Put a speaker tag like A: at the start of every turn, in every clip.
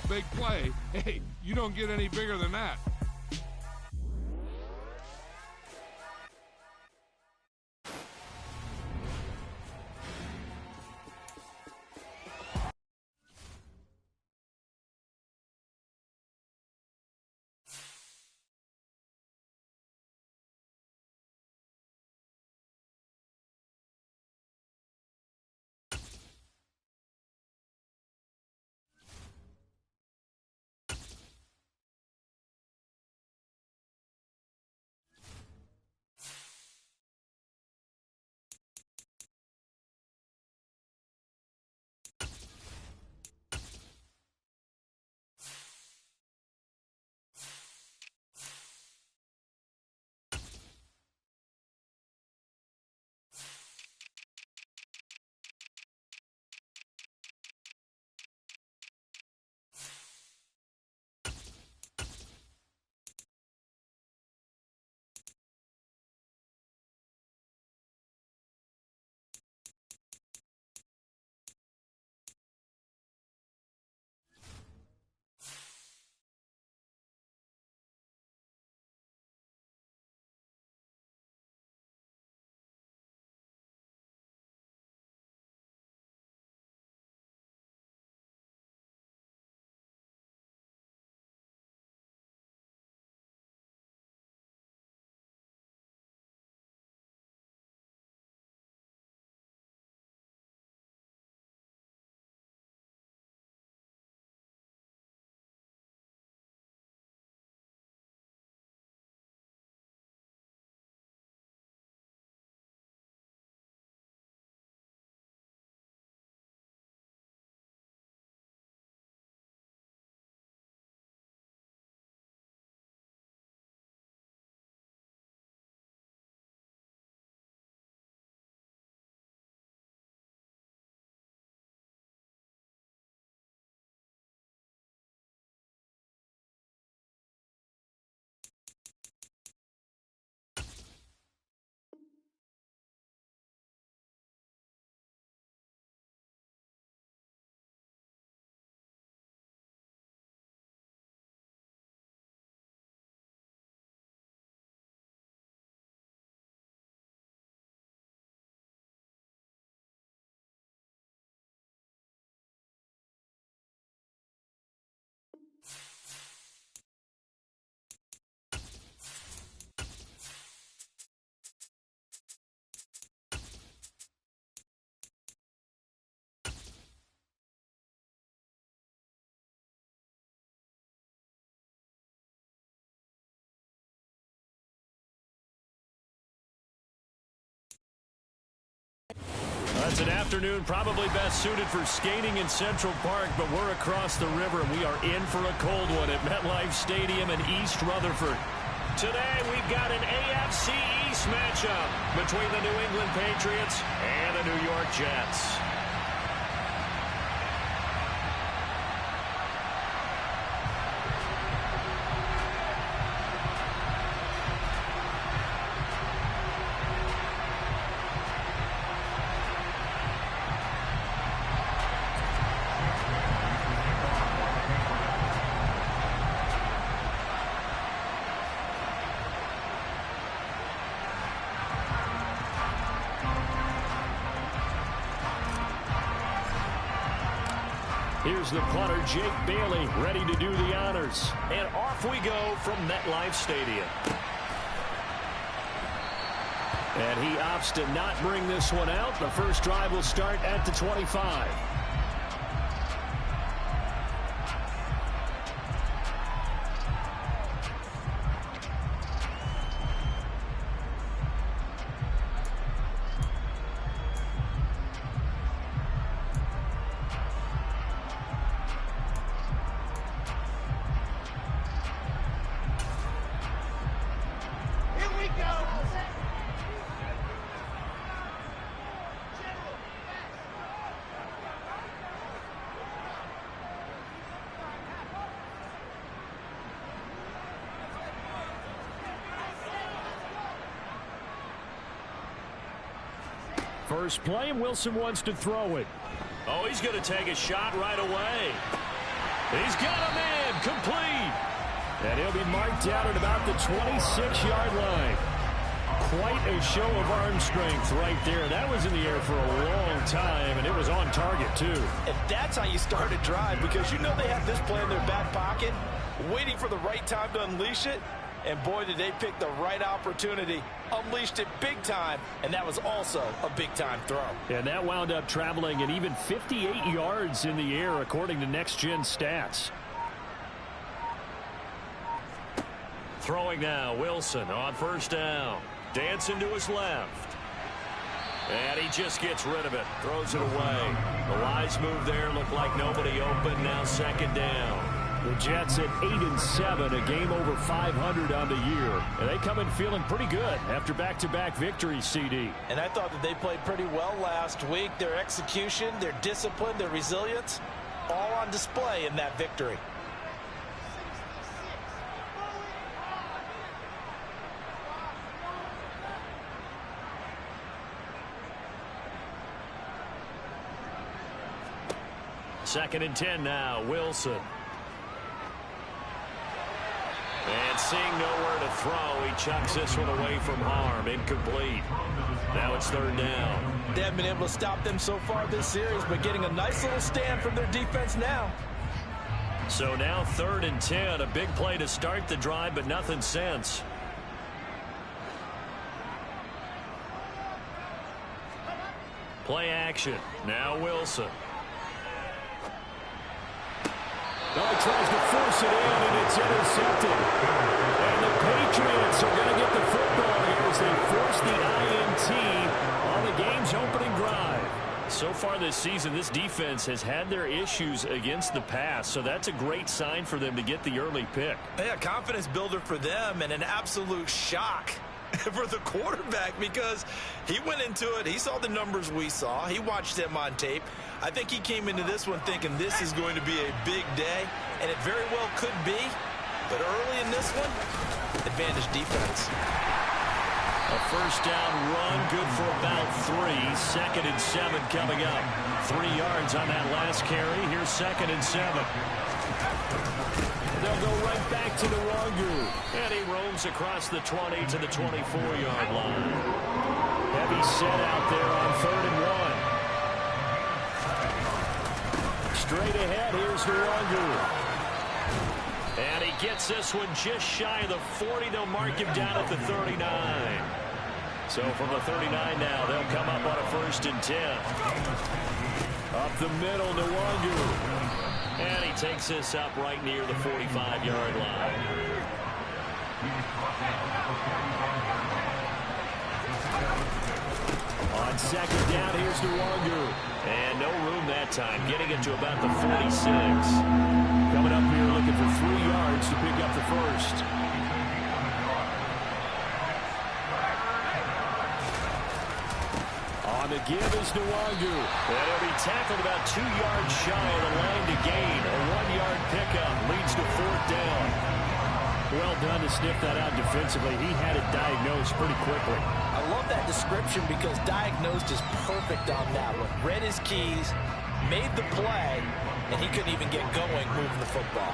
A: big play. Hey, you don't get any bigger than that.
B: It's an afternoon probably best suited for skating in Central Park, but we're across the river, and we are in for a cold one at MetLife Stadium in East Rutherford. Today, we've got an AFC East matchup between the New England Patriots and the New York Jets. Here's the punter, Jake Bailey, ready to do the honors. And off we go from MetLife Stadium. And he opts to not bring this one out. The first drive will start at the 25. First play, Wilson wants to throw it. Oh, he's going to take a shot right away. He's got a man complete. And he'll be marked down at about the 26-yard line. Quite a show of arm strength right there. That was in the air for a long time, and it was on target, too.
C: And that's how you start a drive, because you know they have this play in their back pocket, waiting for the right time to unleash it. And boy, did they pick the right opportunity. Unleashed it big time, and that was also a big-time throw.
B: And that wound up traveling an even 58 yards in the air, according to Next Gen stats. Throwing now, Wilson on first down. Dancing to his left. And he just gets rid of it. Throws it away. The wise move there. Looked like nobody open. Now second down. The Jets at 8-7, a game over 500 on the year. And they come in feeling pretty good after back-to-back victories, CD.
C: And I thought that they played pretty well last week. Their execution, their discipline, their resilience, all on display in that victory.
B: Second and 10 now, Wilson. And seeing nowhere to throw, he chucks this one away from harm. Incomplete. Now it's third down.
C: They haven't been able to stop them so far this series, but getting a nice little stand from their defense now.
B: So now third and 10, a big play to start the drive, but nothing since. Play action. Now Wilson. Oh, he tries to force it in, and it's intercepted. And the Patriots are going to get the football here as they force the INT on the game's opening drive. So far this season, this defense has had their issues against the pass, so that's a great sign for them to get the early pick.
C: Yeah, confidence builder for them, and an absolute shock for the quarterback, because he went into it, he saw the numbers we saw, he watched them on tape. I think he came into this one thinking this is going to be a big day, and it very well could be, but early in this one, advantage defense.
B: A first down run, good for about 3. Second and 7 coming up. 3 yards on that last carry. Here's second and 7. They'll go right back to the Wrong. And he roams across the 20 to the 24-yard line. Heavy set out there on third and 1. Straight ahead, here's the Wrong. And he gets this one just shy of the 40. They'll mark him down at the 39. So from the 39 now, they'll come up on a first and 10. Up the middle, Nwangu. And he takes this up right near the 45-yard line. On second down, here's Nwangu. And no room that time, getting it to about the 46. Coming up here looking for 3 yards to pick up the first. On the give is Nwangu. And he'll be tackled about 2 yards shy of the line to gain. A 1-yard pickup leads to fourth down. Well done to sniff that out defensively. He had it diagnosed pretty quickly.
C: I love that description because diagnosed is perfect on that one. Read his keys, made the play, and he couldn't even get going moving the football.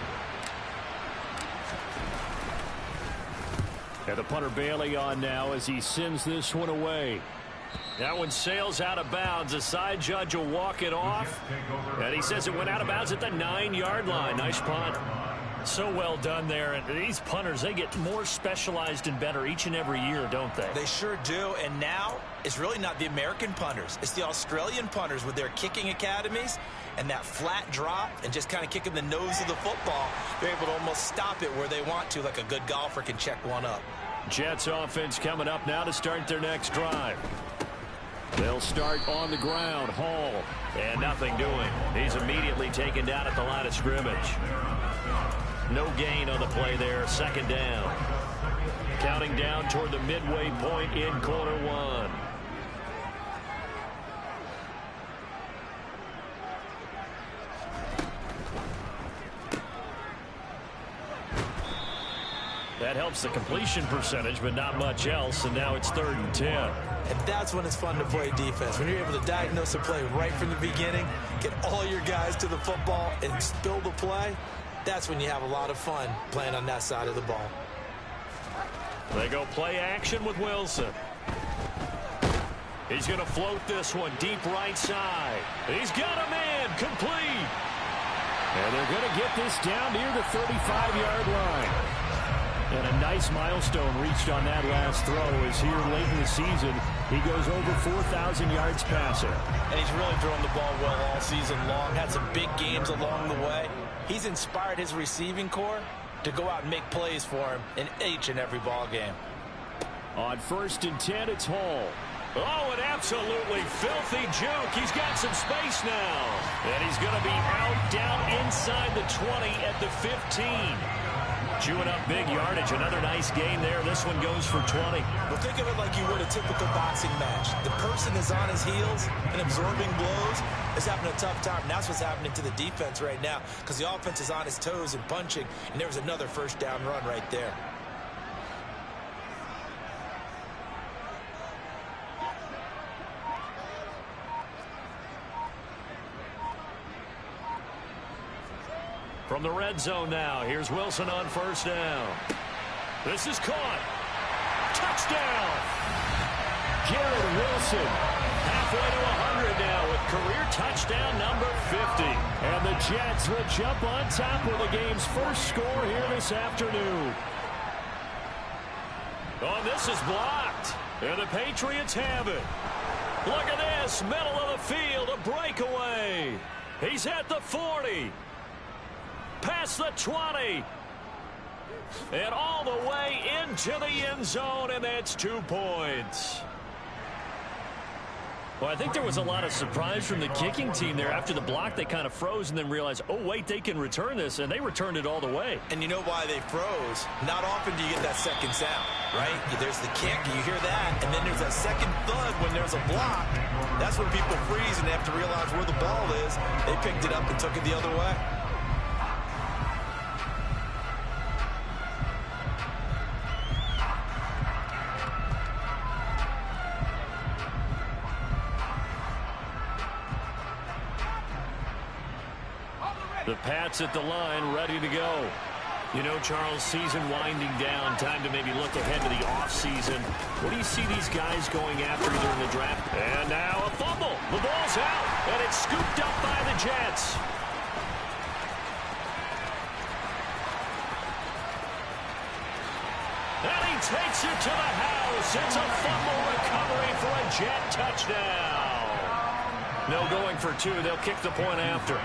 B: And the punter Bailey on now as he sends this one away. That one sails out of bounds. The side judge will walk it off. And he says it went out of bounds at the 9-yard line. Nice punt. So well done there. And these punters, they get more specialized and better each and every year, don't they?
C: They sure do. And now it's really not the American punters. It's the Australian punters with their kicking academies and that flat drop and just kind of kicking the nose of the football. They're able to almost stop it where they want to, like a good golfer can check one up.
B: Jets offense coming up now to start their next drive. They'll start on the ground. Hall. And nothing doing. He's immediately taken down at the line of scrimmage. No gain on the play there. Second down. Counting down toward the midway point in quarter one. That helps the completion percentage, but not much else, and now it's 3rd and 10.
C: And that's when it's fun to play defense. When you're able to diagnose a play right from the beginning, get all your guys to the football, and spill the play, that's when you have a lot of fun playing on that side of the ball.
B: They go play action with Wilson. He's going to float this one deep right side. He's got a man complete. And they're going to get this down near the 35-yard line. And a nice milestone reached on that last throw as here late in the season, he goes over 4,000 yards passing.
C: And he's really thrown the ball well all season long. Had some big games along the way. He's inspired his receiving corps to go out and make plays for him in each and every ball game.
B: On 1st and 10, it's Hall. Oh, an absolutely filthy juke. He's got some space now. And he's going to be out down inside the 20 at the 15. Chewing up big yardage. Another nice gain there. This one goes for 20.
C: Well, think of it like you would a typical boxing match. The person is on his heels and absorbing blows is having a tough time. And that's what's happening to the defense right now because the offense is on his toes and punching. And there was another 1st down run right there.
B: From the red zone now, here's Wilson on 1st down. This is caught. Touchdown! Garrett Wilson, halfway to 100 now with career touchdown number 50. And the Jets will jump on top with the game's first score here this afternoon. Oh, this is blocked. And the Patriots have it. Look at this, middle of the field, a breakaway. He's at the 40. Past the 20. And all the way into the end zone, and that's 2 points. Well, I think there was a lot of surprise from the kicking team there. After the block, they kind of froze and then realized, oh, wait, they can return this, and they returned it all the way.
C: And you know why they froze? Not often do you get that second sound, right? There's the kick, you hear that, and then there's that second thud when there's a block. That's when people freeze and they have to realize where the ball is. They picked it up and took it the other way.
B: The Pats at the line, ready to go. You know, Charles, season winding down, time to maybe look ahead to the offseason. What do you see these guys going after either in the draft? And now a fumble. The ball's out, and it's scooped up by the Jets. And he takes it to the house. It's a fumble recovery for a Jet touchdown. No going for 2. They'll kick the point after.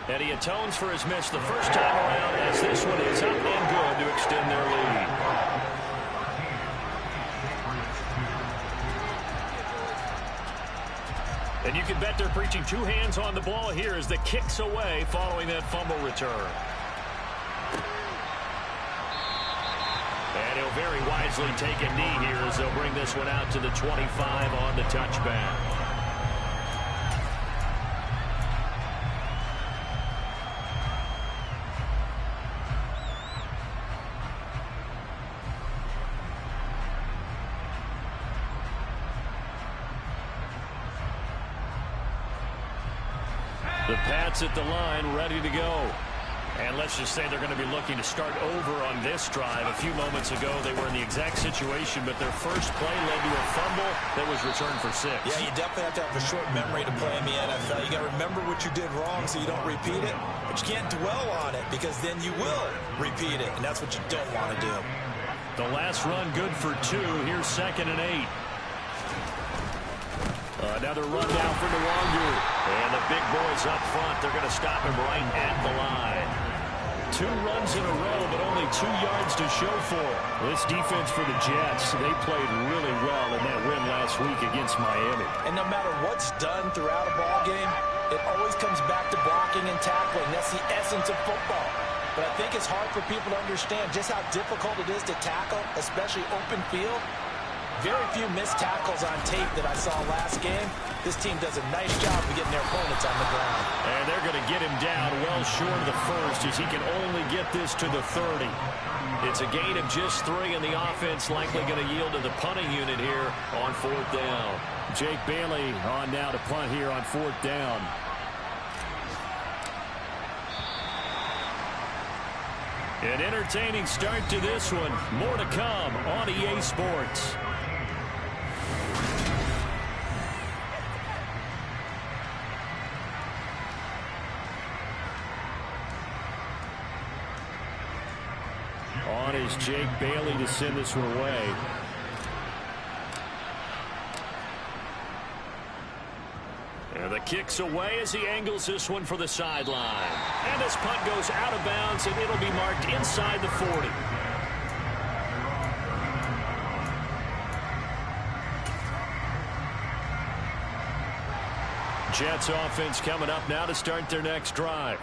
B: And he atones for his miss the first time around as this one is up and good to extend their lead. And you can bet they're preaching 2 hands on the ball here as the kick's away following that fumble return. And he'll very wisely take a knee here as they'll bring this one out to the 25 on the touchback. The Pats at the line, ready to go. And let's just say they're going to be looking to start over on this drive. A few moments ago, they were in the exact situation, but their first play led to a fumble that was returned for 6.
C: Yeah, you definitely have to have a short memory to play in the NFL. You got to remember what you did wrong so you don't repeat it, but you can't dwell on it because then you will repeat it, and that's what you don't want to do.
B: The last run good for 2. Here's 2nd and 8. Another run down for Nwangu. And the big boys up front, they're going to stop him right at the line. 2 runs in a row, but only 2 yards to show for it. This defense for the Jets, they played really well in that win last week against Miami.
C: And no matter what's done throughout a ball game, it always comes back to blocking and tackling. That's the essence of football. But I think it's hard for people to understand just how difficult it is to tackle, especially open field. Very few missed tackles on tape that I saw last game. This team does a nice job of getting their opponents on the ground.
B: And they're going to get him down well short of the first as he can only get this to the 30. It's a gain of just 3, and the offense likely going to yield to the punting unit here on 4th down.
D: Jake Bailey on now to punt here on 4th down.
B: An entertaining start to this one. More to come on EA Sports.
D: On is Jake Bailey to send this one away.
B: And the kick's away as he angles this one for the sideline. And this punt goes out of bounds, and it'll be marked inside the 40. Jets offense coming up now to start their next drive.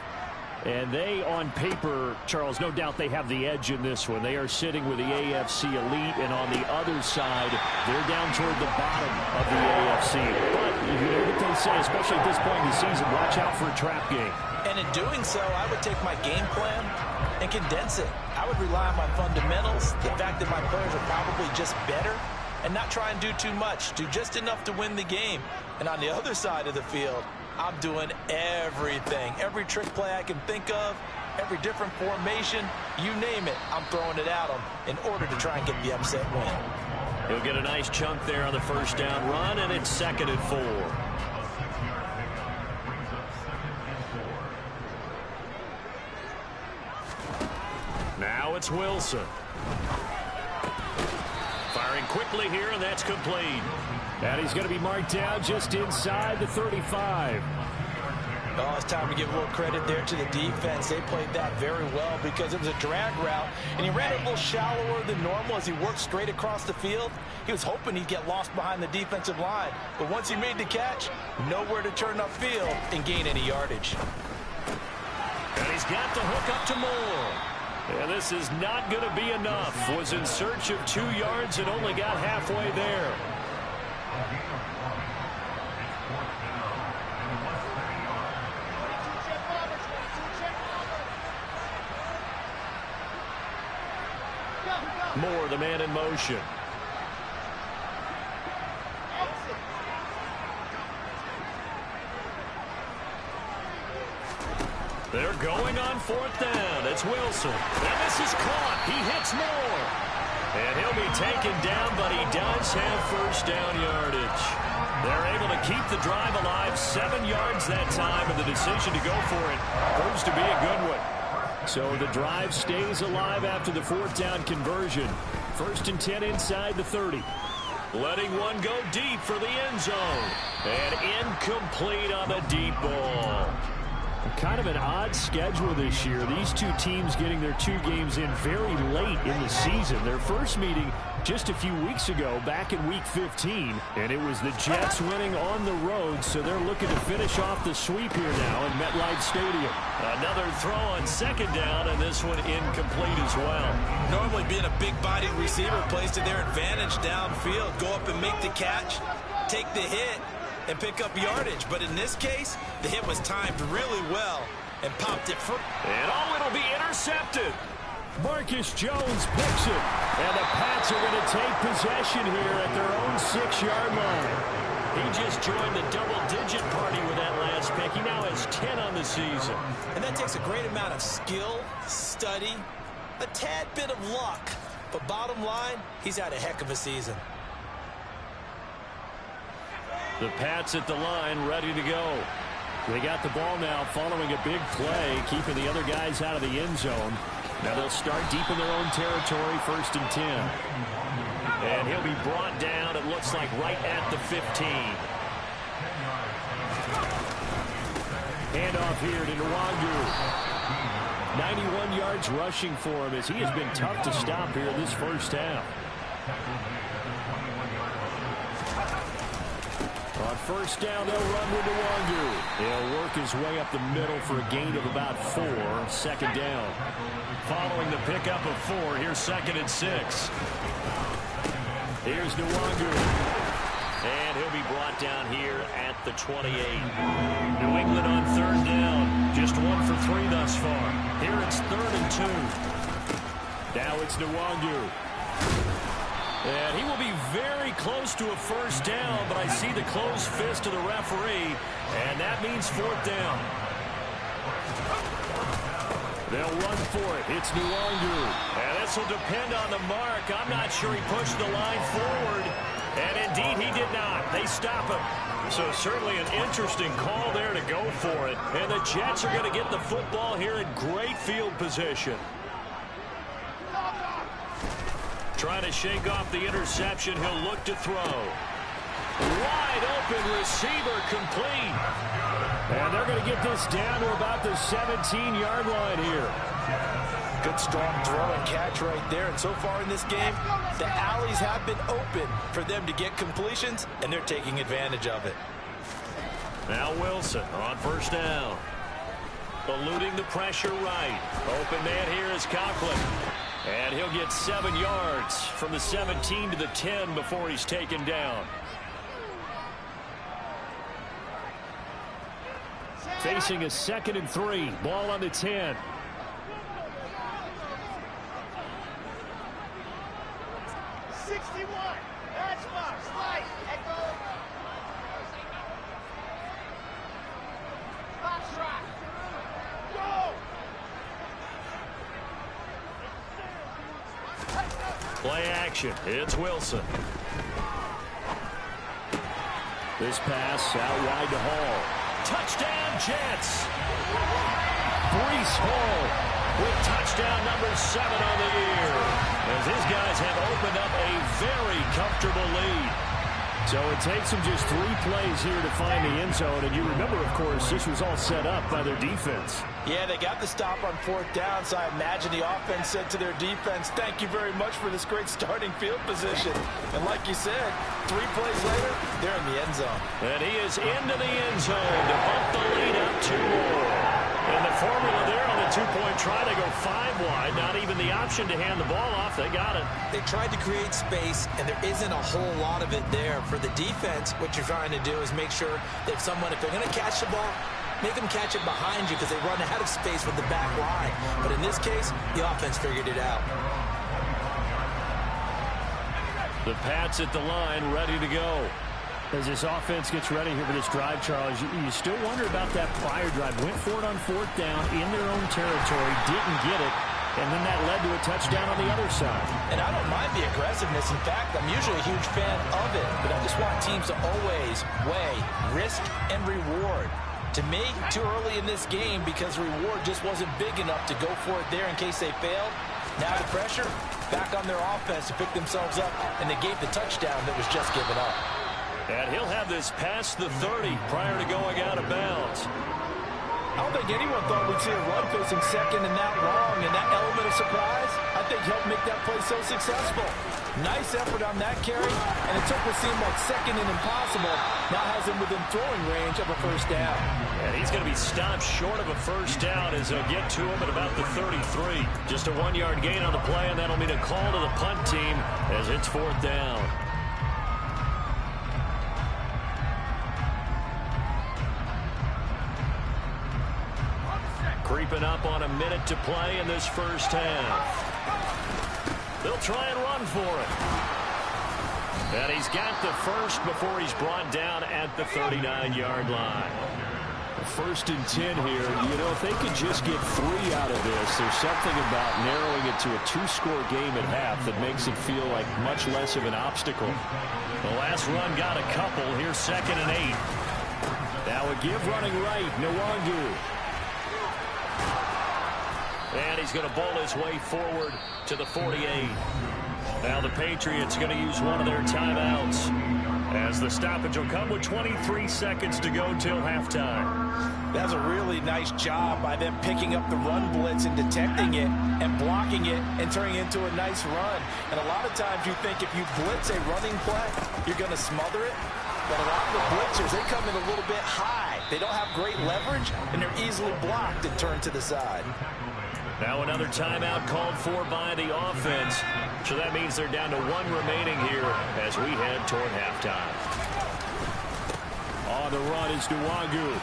D: And they, on paper, Charles, no doubt they have the edge in this one. They are sitting with the AFC elite, and on the other side, they're down toward the bottom of the AFC. But you know what they say, especially at this point in the season, watch out for a trap game.
C: And in doing so, I would take my game plan and condense it. I would rely on my fundamentals, the fact that my players are probably just better, and not try and do too much, do just enough to win the game. And on the other side of the field, I'm doing everything, every trick play I can think of, every different formation, you name it, I'm throwing it at them in order to try and get the upset win.
B: He'll get a nice chunk there on the first down run, and it's 2nd and 4. Now it's Wilson. Firing quickly here, and that's complete.
D: And he's going to be marked down just inside the 35.
C: Oh, it's time to give a little credit there to the defense. They played that very well because it was a drag route, and he ran it a little shallower than normal as he worked straight across the field. He was hoping he'd get lost behind the defensive line, but once he made the catch, nowhere to turn upfield and gain any yardage.
B: And he's got the hook up to Moore. And this is not going to be enough. Was in search of 2 yards and only got halfway there. Moore, the man in motion. They're going on 4th down. It's Wilson. And this is caught. He hits Moore. And he'll be taken down, but he does have first down yardage. They're able to keep the drive alive, 7 yards that time, and the decision to go for it proves to be a good one.
D: So the drive stays alive after the 4th down conversion. 1st and 10 inside the 30.
B: Letting one go deep for the end zone. And incomplete on the deep ball.
D: Kind of an odd schedule this year. These two teams getting their 2 games in very late in the season. Their first meeting just a few weeks ago, back in Week 15, and it was the Jets winning on the road, so they're looking to finish off the sweep here now in MetLife Stadium.
B: Another throw on 2nd down, and this one incomplete as well.
C: Normally being a big-bodied receiver plays to their advantage downfield. Go up and make the catch, take the hit, and pick up yardage. But in this case, the hit was timed really well and popped it free.
B: And it'll be intercepted.
D: Marcus Jones picks it, and the Pats are going to take possession here at their own 6-yard line.
B: He just joined the double-digit party with that last pick. He now has 10 on the season.
C: And that takes a great amount of skill, study, a tad bit of luck. But bottom line, he's had a heck of a season.
B: The Pats at the line, ready to go.
D: They got the ball now following a big play, keeping the other guys out of the end zone. Now they'll start deep in their own territory, 1st and 10.
B: And he'll be brought down, it looks like, right at the 15.
D: Handoff here to Nwangu. 91 yards rushing for him as he has been tough to stop here this first half. On 1st down, they'll run with Nwangu. He'll work his way up the middle for a gain of about 4. 2nd down.
B: Following the pickup of 4, here's 2nd and 6.
D: Here's Nwangu.
B: And he'll be brought down here at the 28. New England on 3rd down.
D: Now it's Nwangu.
B: And he will be very close to a first down, but I see the closed fist of the referee, and that means fourth down.
D: They'll run for it. It's Nwangu.
B: And this will depend on the mark. I'm not sure he pushed the line forward. And indeed, he did not. They stop him. So certainly an interesting call there to go for it. And the Jets are going to get the football here in great field position. Trying to shake off the interception. He'll look to throw. Wide open receiver, complete.
D: And they're going to get this down to about the 17-yard line here.
C: Good strong throw and catch right there. And so far in this game, the alleys have been open for them to get completions, and they're taking advantage of it.
B: Now Wilson on first down. Eluding the pressure right. Open man here is Conklin. And he'll get 7 yards from the 17 to the 10 before he's taken down.
D: Facing a 2nd and 3. Ball on the 10.
B: Play action. It's Wilson.
D: This pass out wide to Hall.
B: Touchdown, Jets.
D: Breece Hall
B: With touchdown number 7 on the year. As his guys have opened up a very comfortable lead.
D: So it takes them just 3 plays here to find the end zone. And you remember, of course, this was all set up by their defense.
C: Yeah, they got the stop on 4th down, so I imagine the offense said to their defense, thank you very much for this great starting field position. And like you said, 3 plays later, they're in the end zone.
B: And he is into the end zone to bump the lead up 2 more. And the formula there on the 2-point try to go 5 wide. Not even the option to hand the ball off. They got it.
C: They tried to create space, and there isn't a whole lot of it there. For the defense, what you're trying to do is make sure that someone, if they're going to catch the ball, make them catch it behind you because they run out of space with the back line. But in this case, the offense figured it out.
B: The Pats at the line, ready to go.
D: As this offense gets ready here for this drive, Charles, you still wonder about that prior drive. Went for it on 4th down in their own territory, didn't get it, and then that led to a touchdown on the other side.
C: And I don't mind the aggressiveness. In fact, I'm usually a huge fan of it, but I just want teams to always weigh risk and reward. To me, too early in this game because reward just wasn't big enough to go for it there in case they failed. Now the pressure back on their offense to pick themselves up, and they gave the touchdown that was just given up.
B: And he'll have this past the 30 prior to going out of bounds.
C: I don't think anyone thought we'd see a run facing 2nd and that long, and that element of surprise, I think, helped make that play so successful. Nice effort on that carry, and it took what seemed like 2nd and impossible. Now has him within throwing range of a first down.
B: And he's going to be stopped short of a first down as they'll get to him at about the 33. Just a 1-yard gain on the play, and that'll mean a call to the punt team as it's 4th down. Creeping up on a minute to play in this first half. They'll try and run for it. And he's got the first before he's brought down at the 39-yard line.
D: 1st and 10 here. You know, if they could just get 3 out of this, there's something about narrowing it to a 2-score game at half that makes it feel like much less of an obstacle.
B: The last run got a couple. Here's 2nd and 8.
D: Now a give running right, Nwangu.
B: And he's going to bowl his way forward to the 48. Now the Patriots going to use one of their timeouts as the stoppage will come with 23 seconds to go till halftime.
C: That's a really nice job by them picking up the run blitz and detecting it and blocking it and turning it into a nice run. And a lot of times you think if you blitz a running play, you're going to smother it. But a lot of the blitzers, they come in a little bit high. They don't have great leverage, and they're easily blocked and turned to the side.
B: Now another timeout called for by the offense. So that means they're down to 1 remaining here as we head toward halftime.
D: On the run is Nwangu.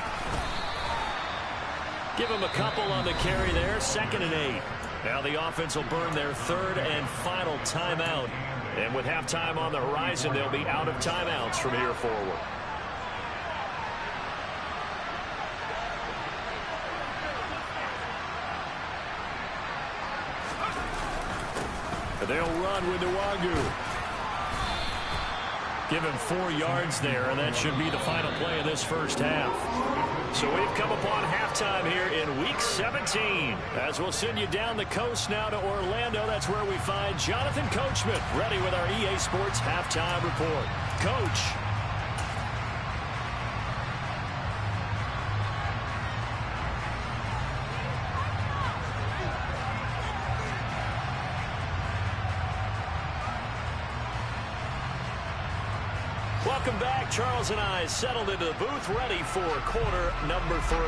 B: Give him a couple on the carry there. 2nd and 8. Now the offense will burn their third and final timeout. And with halftime on the horizon, they'll be out of timeouts from here forward. They'll run with Nwangu. Give him 4 yards there, and that should be the final play of this first half. So we've come upon halftime here in Week 17. As we'll send you down the coast now to Orlando. That's where we find Jonathan Coachman ready with our EA Sports Halftime Report. Coach. Welcome back. Charles and I settled into the booth, ready for quarter number 3.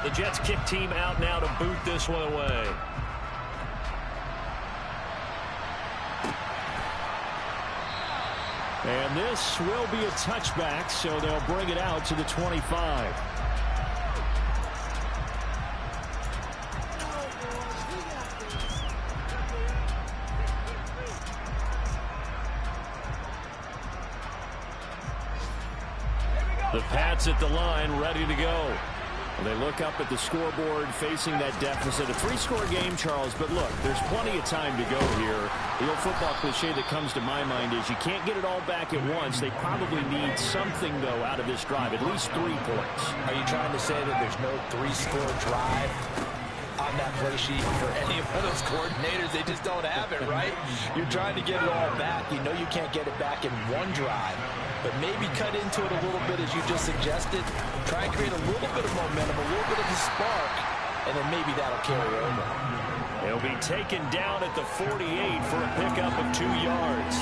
B: The Jets kick team out now to boot this one away. And this will be a touchback, so they'll bring it out to the 25. The Pats at the line, ready to go. They look up at the scoreboard facing that deficit. A 3-score game, Charles, but look, there's plenty of time to go here. The old football cliche that comes to my mind is you can't get it all back at once. They probably need something, though, out of this drive, at least 3 points.
C: Are you trying to say that there's no 3-score drive on that play sheet for any one of those coordinators? They just don't have it, right? You're trying to get it all back. You know you can't get it back in one drive. But maybe cut into it a little bit, as you just suggested. Try and create a little bit of momentum, a little bit of a spark, and then maybe that'll carry over.
B: He'll be taken down at the 48 for a pickup of 2 yards.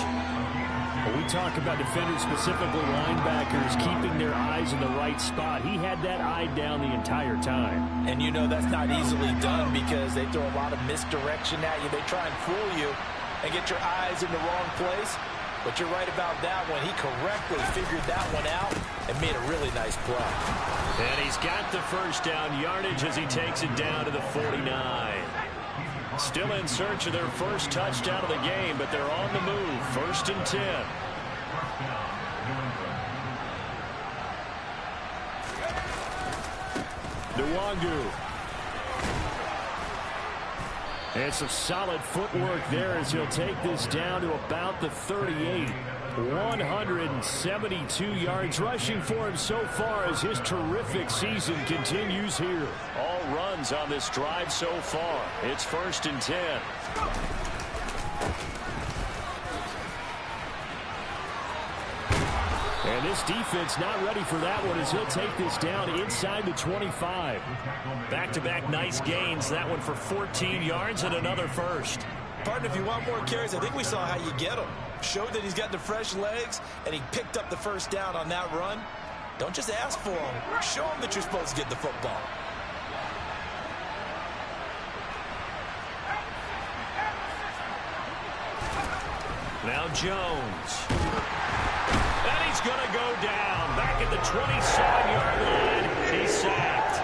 D: When we talk about defenders, specifically linebackers, keeping their eyes in the right spot, he had that eye down the entire time.
C: And you know that's not easily done because they throw a lot of misdirection at you. They try and fool you and get your eyes in the wrong place. But you're right about that one. He correctly figured that one out and made a really nice play.
B: And he's got the first down yardage as he takes it down to the 49. Still in search of their first touchdown of the game, but they're on the move. 1st and 10.
D: Nwangu. And some solid footwork there as he'll take this down to about the 38. 172 yards rushing for him so far as his terrific season continues here.
B: All runs on this drive so far. It's 1st and 10.
D: And this defense not ready for that one as he'll take this down inside the 25.
B: Back-to-back nice gains. That one for 14 yards and another first.
C: Partner, if you want more carries, I think we saw how you get them. Showed that he's got the fresh legs, and he picked up the first down on that run. Don't just ask for him. Show him that you're supposed to get the football.
B: Now Jones. And he's going to go down. Back at the 27-yard line. He's sacked.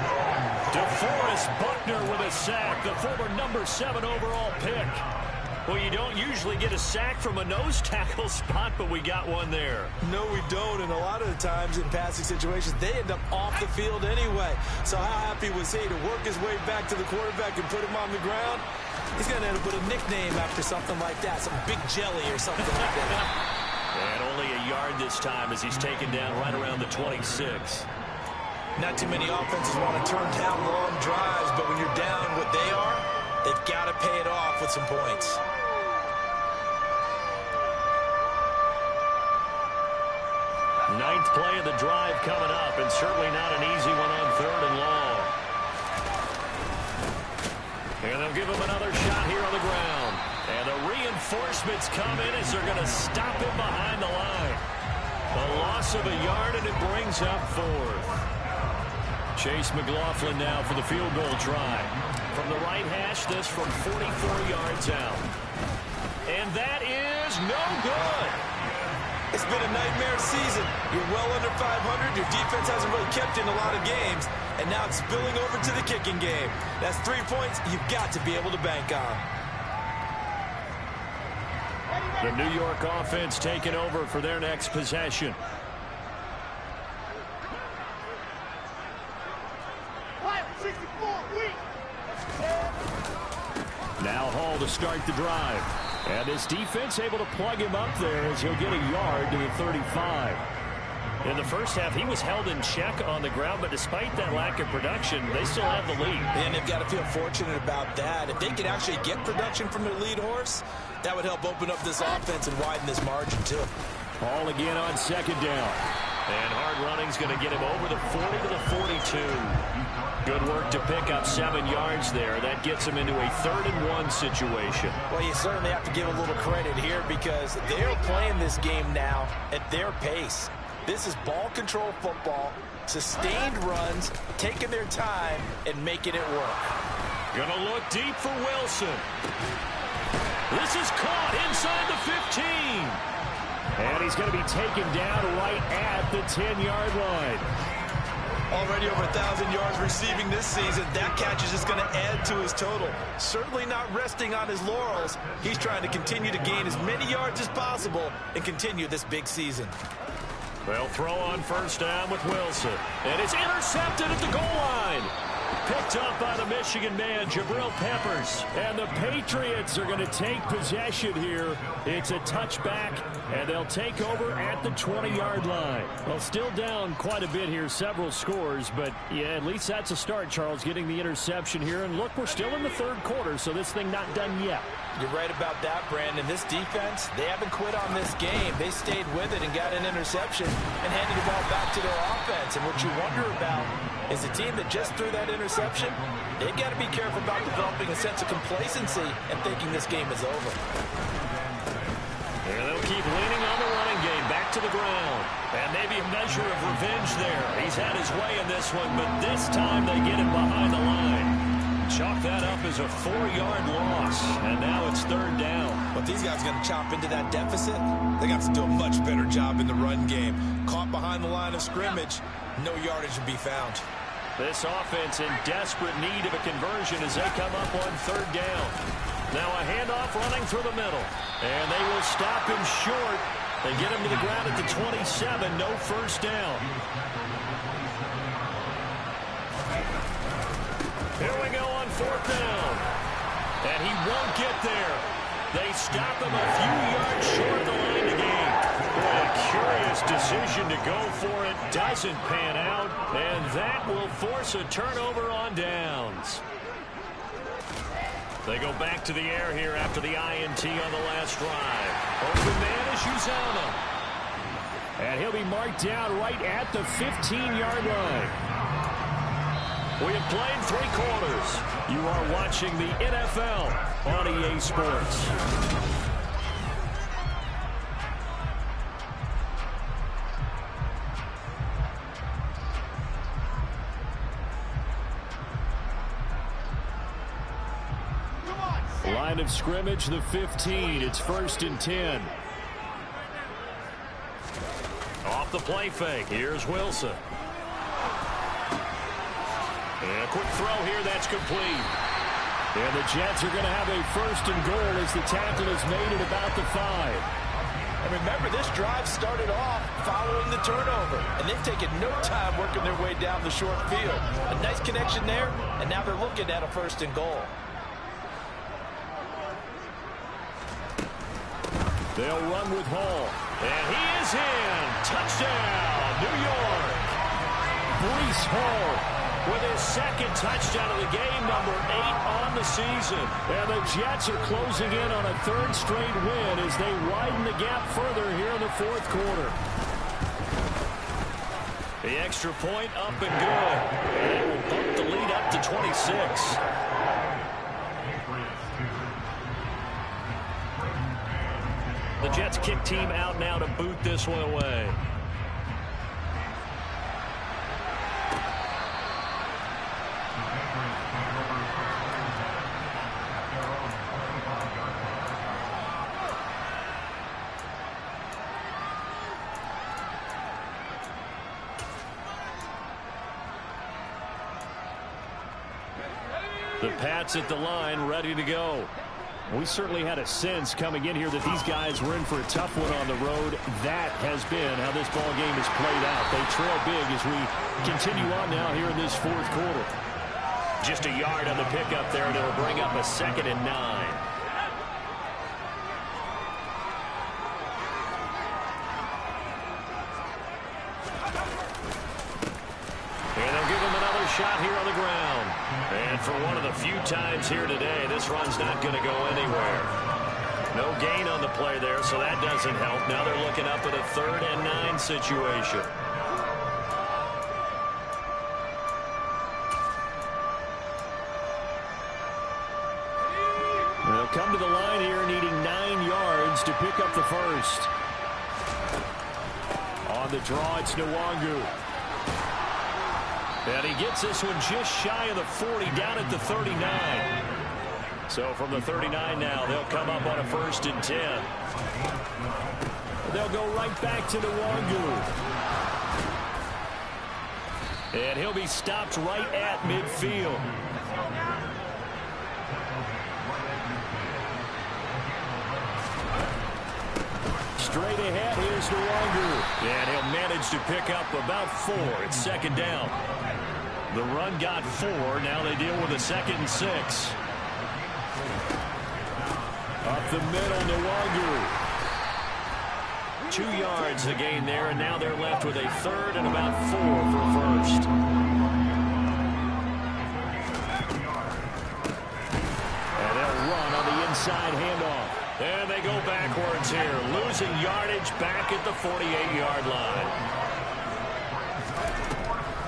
B: DeForest Buckner with a sack. The former number 7 overall pick. Well, you don't usually get a sack from a nose tackle spot, but we got one there.
C: No, we don't, and a lot of the times in passing situations, they end up off the field anyway. So how happy was he to work his way back to the quarterback and put him on the ground? He's going to end up with a nickname after something like that, some big jelly or something like that.
B: And only a yard this time as he's taken down right around the 26.
C: Not too many offenses want to turn down long drives, but when you're down what they are, they've got to pay it off with some points.
B: Ninth play of the drive coming up, and certainly not an easy one on 3rd and long. And they'll give him another shot here on the ground. And the reinforcements come in as they're going to stop him behind the line. A loss of a yard, and it brings up 4th. Chase McLaughlin now for the field goal try. From the right hash, this from 44 yards out. And that is no good.
C: It's been a nightmare season. You're well under 500. Your defense hasn't really kept in a lot of games. And now it's spilling over to the kicking game. That's 3 points you've got to be able to bank on.
B: The New York offense taking over for their next possession. Now Hall to start the drive. And this defense able to plug him up there as he'll get a yard to the 35. In the first half, he was held in check on the ground, but despite that lack of production, they still have the lead.
C: And they've got to feel fortunate about that. If they could actually get production from their lead horse, that would help open up this offense and widen this margin, too.
B: Hall again on second down. And hard running's going to get him over the 40 to the 42. Good work to pick up 7 yards there. That gets him into a 3rd-and-1 situation.
C: Well, you certainly have to give a little credit here because they're playing this game now at their pace. This is ball control football, sustained runs, taking their time, and making it work.
B: Gonna look deep for Wilson. This is caught inside the 15.
D: And he's going to be taken down right at the 10-yard line.
C: Already over 1,000 yards receiving this season. That catch is just going to add to his total. Certainly not resting on his laurels. He's trying to continue to gain as many yards as possible and continue this big season.
B: They'll throw on first down with Wilson. And it's intercepted at the goal line. Picked up by the Michigan man, Jabril Peppers. And the Patriots are going to take possession here. It's a touchback, and they'll take over at the 20-yard line. Well, still down quite a bit here, several scores, but yeah, at least that's a start, Charles, getting the interception here. And look, we're still in the 3rd quarter, so this thing not done yet.
C: You're right about that, Brandon. This defense, they haven't quit on this game. They stayed with it and got an interception and handed the ball back to their offense. And what you wonder about is a team that just threw that interception, they've got to be careful about developing a sense of complacency and thinking this game is over.
B: And they'll keep leaning on the running game, back to the ground. And maybe a measure of revenge there. He's had his way in this one, but this time they get him behind the line. Chalk that up as a 4-yard loss, and now it's 3rd down.
C: But these guys are going to chop into that deficit. They got to do a much better job in the run game. Caught behind the line of scrimmage, no yardage to be found.
B: This offense in desperate need of a conversion as they come up on 3rd down. Now a handoff running through the middle, and they will stop him short. They get him to the ground at the 27, no first down. Here we go on 4th down. And he won't get there. They stop him a few yards short of the line to gain. Boy, a curious decision to go for it. Doesn't pan out. And that will force a turnover on downs. They go back to the air here after the INT on the last drive. Open man is Uzama.
D: And he'll be marked down right at the 15-yard line.
B: We have played 3 quarters. You are watching the NFL on EA Sports. Line of scrimmage, the 15. It's 1st and 10. Off the play fake. Here's Wilson. And a quick throw here, that's complete.
D: And the Jets are going to have a 1st and goal as the tackle is made at about the 5.
C: And remember, this drive started off following the turnover, and they've taken no time working their way down the short field. A nice connection there, and now they're looking at a 1st and goal.
B: They'll run with Hall. And he is in. Touchdown, New York. Breece Hall with his 2nd touchdown of the game, number 8 on the season.
D: And the Jets are closing in on a 3rd straight win as they widen the gap further here in the 4th quarter.
B: The extra point up and good. And it will bump the lead up to 26. The Jets kick team out now to boot this one away. The Pats at the line, ready to go.
D: We certainly had a sense coming in here that these guys were in for a tough one on the road. That has been how this ball game has played out. They trail big as we continue on now here in this fourth quarter.
B: Just a yard on the pickup there, and it'll bring up a 2nd and 9. And they'll give him another shot here on the ground. And for one of the few times here today, this run's not going to go anywhere. No gain on the play there, so that doesn't help. Now they're looking up at a 3rd and 9 situation.
D: They'll come to the line here needing 9 yards to pick up the first. On the draw, it's Nwangu.
B: And he gets this one just shy of the 40, down at the 39. So from the 39 now, they'll come up on a 1st and 10.
D: They'll go right back to Nwangu.
B: And he'll be stopped right at midfield.
D: Straight ahead, here's Nwangu.
B: And he'll manage to pick up about 4. It's 2nd down. The run got 4. Now they deal with a 2nd and 6.
D: Up the middle, Nwangu.
B: 2 yards the gain there, and now they're left with a 3rd and about 4 for 1st.
D: And they'll run on the inside handoff.
B: And they go backwards here, losing yardage back at the 48-yard line.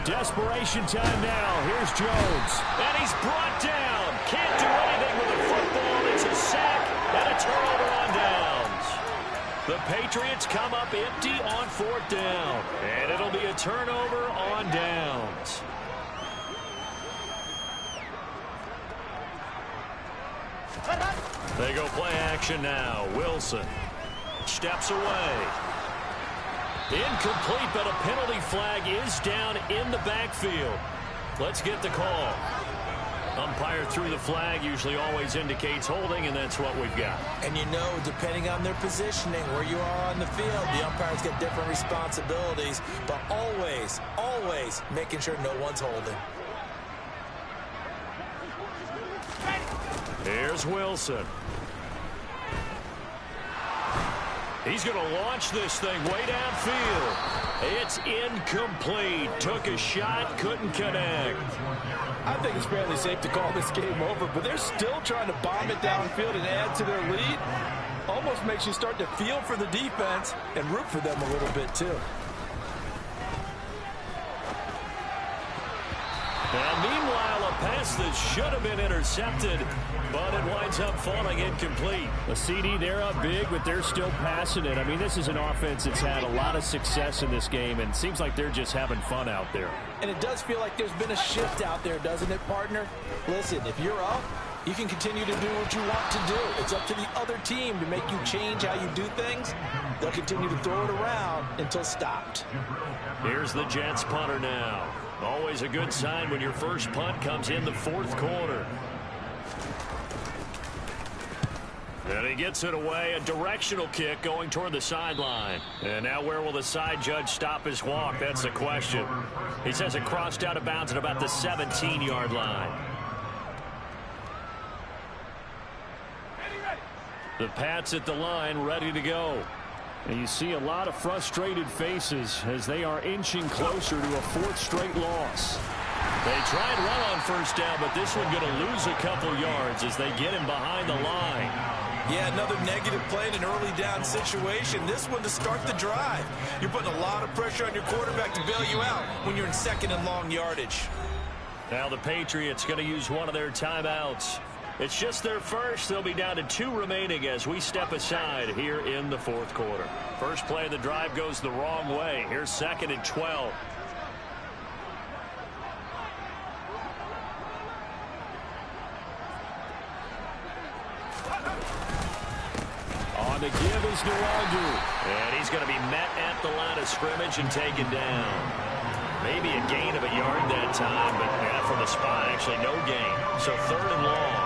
D: Desperation time now. Here's Jones.
B: And he's brought down. Can't do anything with the football. It's a sack and a turnover on downs. The Patriots come up empty on 4th down. And it'll be a turnover on downs. They go play action now. Wilson steps away. Incomplete, but a penalty flag is down in the backfield. Let's get the call. Umpire threw the flag, usually always indicates holding, and that's what we've got.
C: And you know, depending on their positioning, where you are on the field, the umpires get different responsibilities, but always, always making sure no one's holding.
B: Here's Wilson. He's going to launch this thing way downfield. It's incomplete. Took a shot, couldn't connect.
E: I think it's fairly safe to call this game over, but they're still trying to bomb it downfield and add to their lead. Almost makes you start to feel for the defense and root for them a little bit, too.
B: And meanwhile, a pass that should have been intercepted, but it winds up falling incomplete.
D: A CD, they're up big, but they're still passing it. I mean, this is an offense that's had a lot of success in this game, and it seems like they're just having fun out there.
E: And it does feel like there's been a shift out there, doesn't it, partner? Listen, if you're up, you can continue to do what you want to do. It's up to the other team to make you change how you do things. They'll continue to throw it around until stopped.
B: Here's the Jets punter now. Always a good sign when your first punt comes in the 4th quarter. And he gets it away. A directional kick going toward the sideline. And now where will the side judge stop his walk? That's the question. He says it crossed out of bounds at about the 17-yard line. The Pats at the line, ready to go.
D: And you see a lot of frustrated faces as they are inching closer to a 4th straight loss.
B: They try and run on 1st down, but this one going to lose a couple yards as they get him behind the line.
C: Yeah, another negative play in an early down situation. This one to start the drive. You're putting a lot of pressure on your quarterback to bail you out when you're in 2nd and long yardage.
B: Now the Patriots going to use one of their timeouts. It's just their first. They'll be down to 2 remaining as we step aside here in the 4th quarter. First play of the drive goes the wrong way. Here's 2nd and 12.
D: On the give is Nwangu.
B: And he's going to be met at the line of scrimmage and taken down. Maybe a gain of a yard that time, but yeah, from the spot, actually no gain. So 3rd and long.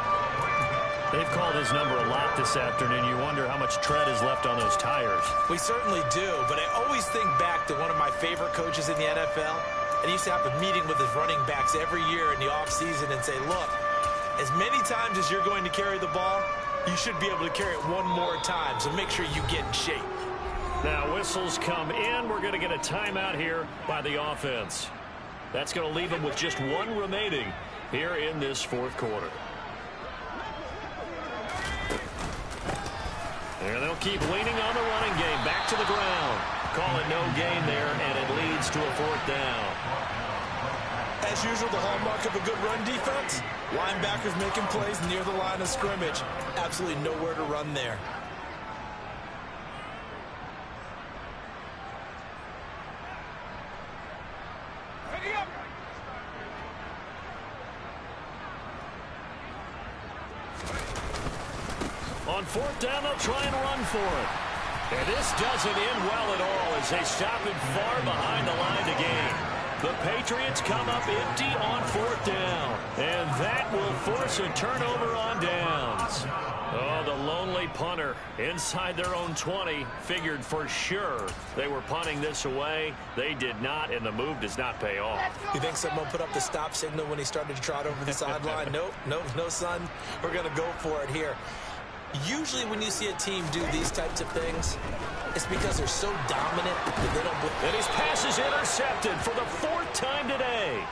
B: They've called his number a lot this afternoon. You wonder how much tread is left on those tires.
C: We certainly do, but I always think back to one of my favorite coaches in the NFL. And he used to have a meeting with his running backs every year in the offseason and say, look, as many times as you're going to carry the ball, you should be able to carry it one more time, so make sure you get in shape.
B: Now whistles come in. We're going to get a timeout here by the offense. That's going to leave them with just 1 remaining here in this 4th quarter. And they'll keep leaning on the running game. Back to the ground. Call it no gain there, and it leads to a 4th down.
C: As usual, the hallmark of a good run defense, linebackers making plays near the line of scrimmage. Absolutely nowhere to run there.
B: On 4th down, they'll try and run for it. And this doesn't end well at all as they stop him far behind the line to gain. The Patriots come up empty on 4th down. And that will force a turnover on downs. Oh, the lonely punter inside their own 20 figured for sure they were punting this away. They did not, and the move does not pay off.
C: You think someone put up the stop signal when he started to trot over the sideline? Nope, no, son. We're going to go for it here. Usually when you see a team do these types of things, it's because they're so dominant that they don't...
B: And his pass is intercepted for the 4th time today.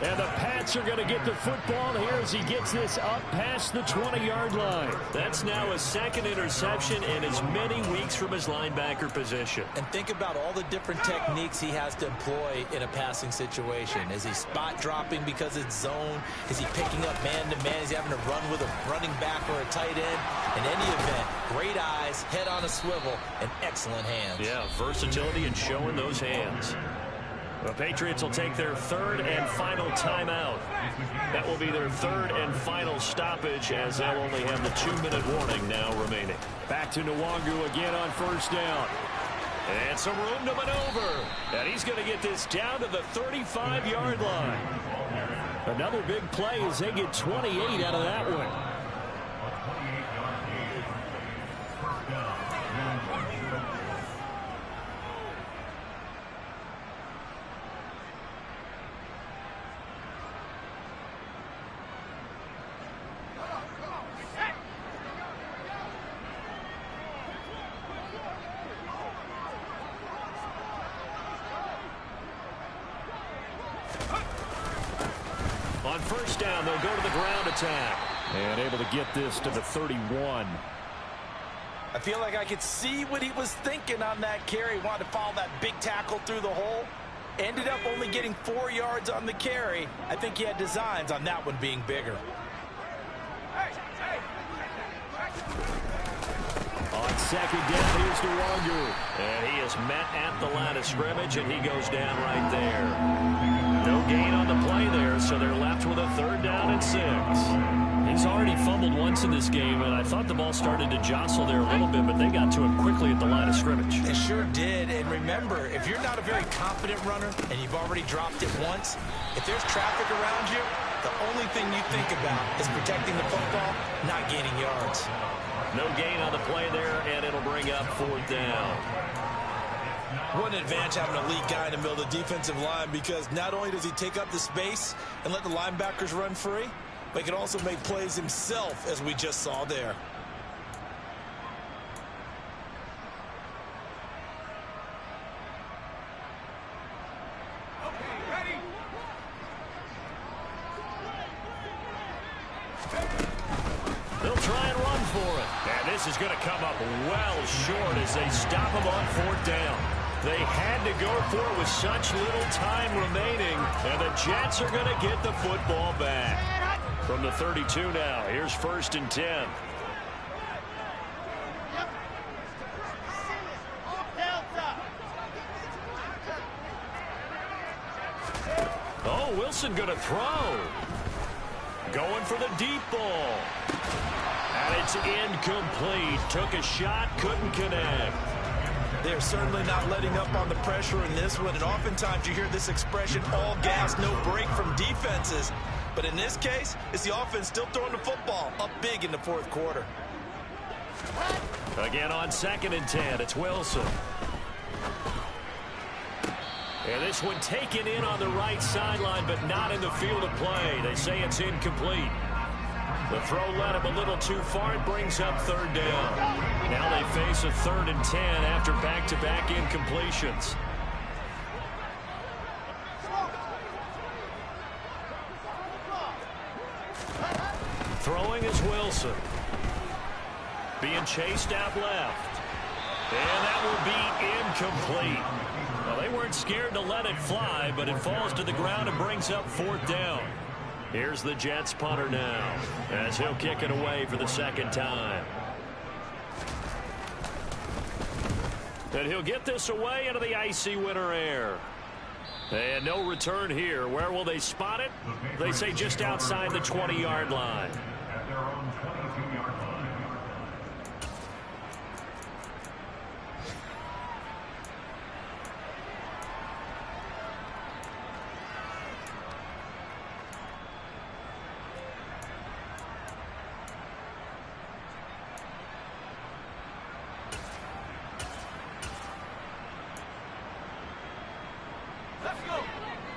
B: And the Pats are going to get the football here as he gets this up past the 20-yard line. That's now his 2nd interception in as many weeks from his linebacker position.
C: And think about all the different techniques he has to employ in a passing situation. Is he spot dropping because it's zone? Is he picking up man-to-man? Is he having to run with a running back or a tight end? In any event, great eyes, head on a swivel, and excellent hands.
B: Yeah, versatility and showing those hands. The Patriots will take their 3rd and final timeout. That will be their 3rd and final stoppage as they'll only have the 2-minute warning now remaining. Back to Nwangu again on 1st down. And some room to maneuver. And he's going to get this down to the 35-yard line. Another big play as they get 28 out of that one. On 1st down, they'll go to the ground attack. And able to get this to the 31.
C: I feel like I could see what he was thinking on that carry. Wanted to follow that big tackle through the hole. Ended up only getting 4 yards on the carry. I think he had designs on that one being bigger.
B: On 2nd down, here's Nwangu. And he is met at the line of scrimmage, and he goes down right there. No gain on the play there, so they're left with a 3rd down and 6. He's already fumbled once in this game, and I thought the ball started to jostle there a little bit, but they got to him quickly at the line of scrimmage.
C: It sure did, and remember, if you're not a very confident runner and you've already dropped it once, if there's traffic around you, the only thing you think about is protecting the football, not gaining yards.
B: No gain on the play there, and it'll bring up 4th down.
C: What an advantage having a elite guy in the middle of the defensive line, because not only does he take up the space and let the linebackers run free, but he can also make plays himself, as we just saw there.
B: They'll try and run for it. And this is going to come up well short as they stop him on 4th down. They had to go for it with such little time remaining, and the Jets are going to get the football back. From the 32 now, here's 1st and 10. Oh, Wilson going to throw. Going for the deep ball. And it's incomplete. Took a shot, couldn't connect.
C: They're certainly not letting up on the pressure in this one, and oftentimes you hear this expression, all gas, no break from defenses. But in this case, it's the offense still throwing the football up big in the fourth quarter.
B: Again on 2nd and 10, it's Wilson. And this one taken in on the right sideline, but not in the field of play. They say it's incomplete. The throw led him a little too far. It brings up 3rd down. Now they face a 3rd and 10 after back-to-back incompletions. Throwing is Wilson. Being chased out left. And that will be incomplete. Well, they weren't scared to let it fly, but it falls to the ground and brings up 4th down. Here's the Jets punter now, as he'll kick it away for the 2nd time. And he'll get this away into the icy winter air. And no return here. Where will they spot it? They say just outside the 20-yard line.
F: At their own 22-yard line.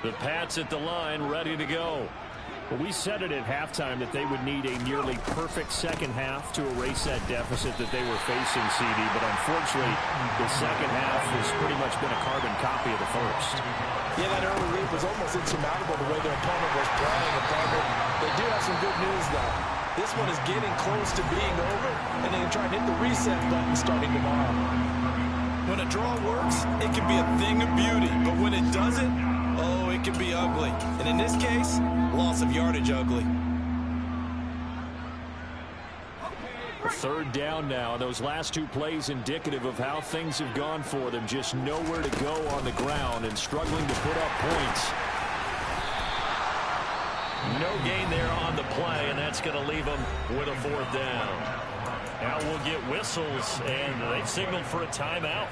B: The Pats at the line, ready to go.
D: Well, we said it at halftime that they would need a nearly perfect second half to erase that deficit that they were facing, CD. But unfortunately, the second half has pretty much been a carbon copy of the first.
E: Yeah, that early lead was almost insurmountable the way their opponent was playing. And partner, they do have some good news, though. This one is getting close to being over, and they can try and hit the reset button starting tomorrow.
C: When a draw works, it can be a thing of beauty. But when it doesn't, oh, it can be ugly. And in this case, loss of yardage ugly.
B: 3rd down now. Those last 2 plays indicative of how things have gone for them. Just nowhere to go on the ground and struggling to put up points. No gain there on the play, and that's going to leave them with a 4th down. Now we'll get whistles, and they've signaled for a timeout.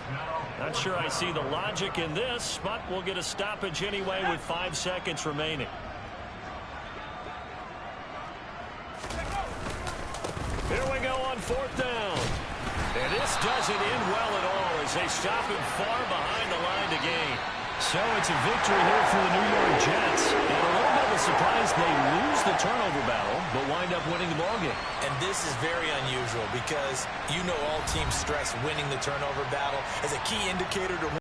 B: Not sure I see the logic in this, but we'll get a stoppage anyway with 5 seconds remaining. Here we go on 4th down. And this doesn't end well at all as they stop him far behind the line to gain. So it's a victory here for the New York Jets. And a little bit of a surprise, they lose the turnover battle, but wind up winning the ballgame.
C: And this is very unusual because you know all teams stress winning the turnover battle as a key indicator to